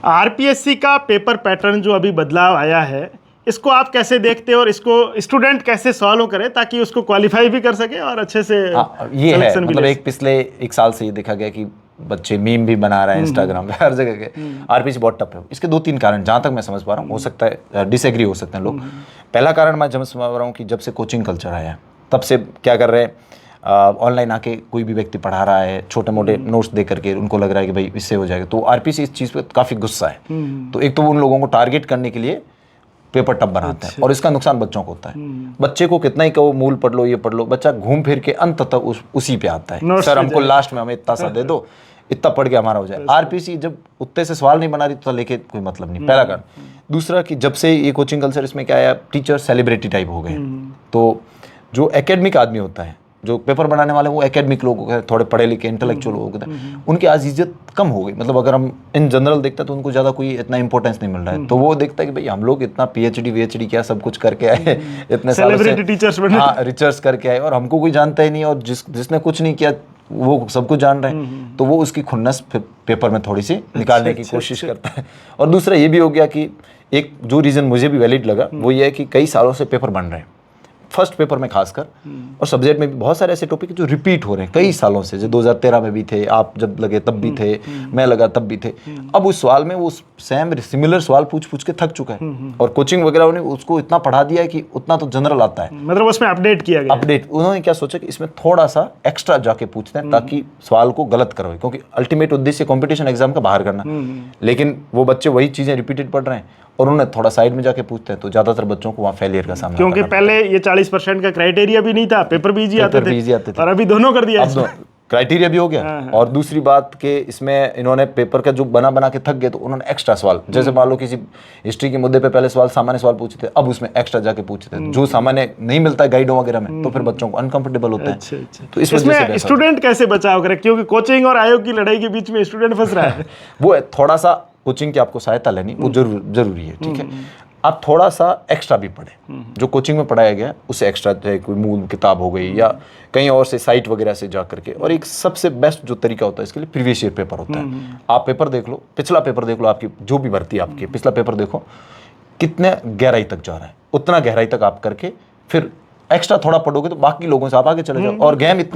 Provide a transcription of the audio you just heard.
RPSC का paper pattern जो अभी बदलाव आया है, इसको आप कैसे देखते हो और इसको स्टूडेंट कैसे सॉल्व करे ताकि उसको क्वालिफाई भी कर सके और अच्छे से ये है मतलब पिछले एक साल से ये देखा गया कि बच्चे मीम भी बना रहे हैं इंस्टाग्राम पे हर जगह के। आरपीएससी बहुत टफ है। इसके 2-3 कारण जहाँ तक मैं समझ पा रहा हूँ, हो सकता है डिसएग्री हो सकते हैं लोग। पहला कारण मैं समझ पा रहा हूँ कि जब से कोचिंग कल्चर आया है तब से क्या कर रहे हैं, ऑनलाइन आके कोई भी व्यक्ति पढ़ा रहा है, छोटे मोटे नोट्स दे करके उनको लग रहा है कि भाई इससे हो जाएगा। तो आरपीएससी इस चीज़ पे काफ़ी गुस्सा है। तो एक तो वो उन लोगों को टारगेट करने के लिए पेपर टफ बनाते हैं और इसका नुकसान बच्चों को होता है। बच्चे को कितना ही कहो मूल पढ़ लो, ये पढ़ लो, बच्चा घूम फिर के अंत तक उसी पे आता है, सर हमको लास्ट में हमें इतना सा दे दो, इतना पढ़ के हमारा हो जाए। आरपीएससी जब उत्ते से सवाल नहीं बना रही तो लेके कोई मतलब नहीं, पहला कारण। दूसरा कि जब से ये कोचिंग कल्चर इसमें क्या आया, टीचर सेलिब्रिटी टाइप हो गए। तो जो एकेडमिक आदमी होता है, जो पेपर बनाने वाले वो एकेडमिक लोग होते हैं, थोड़े पढ़े लिखे इंटेलेक्चुअल लोग होते हैं, उनकी आज इज्जत कम हो गई। मतलब अगर हम इन जनरल देखते हैं तो उनको ज़्यादा कोई इतना इंपॉर्टेंस नहीं मिल रहा है। तो वो देखता है कि भाई हम लोग इतना पीएचडी क्या सब कुछ करके आए, इतने सालों से रिसर्च करके आए और हमको कोई जानता ही नहीं, और जिसने कुछ नहीं किया वो सब कुछ जान रहे हैं। तो वो उसकी खुन्नस पेपर में थोड़ी सी निकालने की कोशिश करता है। और दूसरा ये भी हो गया कि एक जो रीज़न मुझे भी वैलिड लगा वो ये है कि कई सालों से पेपर बन रहे हैं, फर्स्ट पेपर में खासकर, और सब्जेक्ट में भी बहुत सारे ऐसे टॉपिक जो रिपीट हो रहे हैं कई सालों से, जो 2013 में भी थे, आप जब लगे तब भी थे, मैं लगा तब भी थे। अब उस सवाल में वो सेम सिमिलर सवाल पूछ के थक चुका है और कोचिंग वगैरह ने उसको इतना पढ़ा दिया है कि उतना तो जनरल आता है, मतलब उसमें अपडेट किया गया। अपडेट उन्होंने क्या सोचा कि इसमें थोड़ा सा एक्स्ट्रा जाके पूछते हैं ताकि सवाल को गलत करो, क्योंकि अल्टीमेट उद्देश्य कंपटीशन एग्जाम का बाहर करना। लेकिन वो बच्चे वही चीजें रिपीटेड पढ़ रहे हैं और उन्हें थोड़ा साइड में जाके पूछते हैं, तो ज्यादातर बच्चों को वहाँ फेलियर का सामना, क्योंकि पहले ये 40% का क्राइटेरिया भी नहीं था, पेपर भी इजी आते थे और अभी दोनों कर दिया, क्राइटेरिया भी हो गया। और दूसरी बात के इसमें इन्होंने पेपर का जो बना के थक गए तो उन्होंने एक्स्ट्रा सवाल, जैसे मान लो किसी हिस्ट्री के मुद्दे पे पहले सामान्य सवाल पूछते थे, अब उसमें एक्स्ट्रा जाके पूछते थे जो सामान्य नहीं मिलता है गाइडों वगैरह में, तो फिर बच्चों को अनकंफर्टेबल होता है। तो इसमें स्टूडेंट कैसे बचाव करे, क्योंकि कोचिंग और आयोग की लड़ाई के बीच में स्टूडेंट फंस रहा है। वो थोड़ा सा कोचिंग की आपको सहायता लेनी वो जरूरी है, ठीक है। आप थोड़ा सा एक्स्ट्रा भी पढ़ें, जो कोचिंग में पढ़ाया गया उससे एक्स्ट्रा, चाहे कोई मूल किताब हो गई या कहीं और से साइट वगैरह से जा करके। और एक सबसे बेस्ट जो तरीका होता है इसके लिए प्रीवियस ईयर पेपर होता है। आप पेपर देख लो, पिछला पेपर देख लो, आपकी जो भी भर्ती आपकी पिछला पेपर देखो कितने गहराई तक जा रहा है, उतना गहराई तक आप करके फिर एक्स्ट्रा थोड़ा पढ़ोगे तो बाकी लोगों से आप आगे चले जाओ। और गेम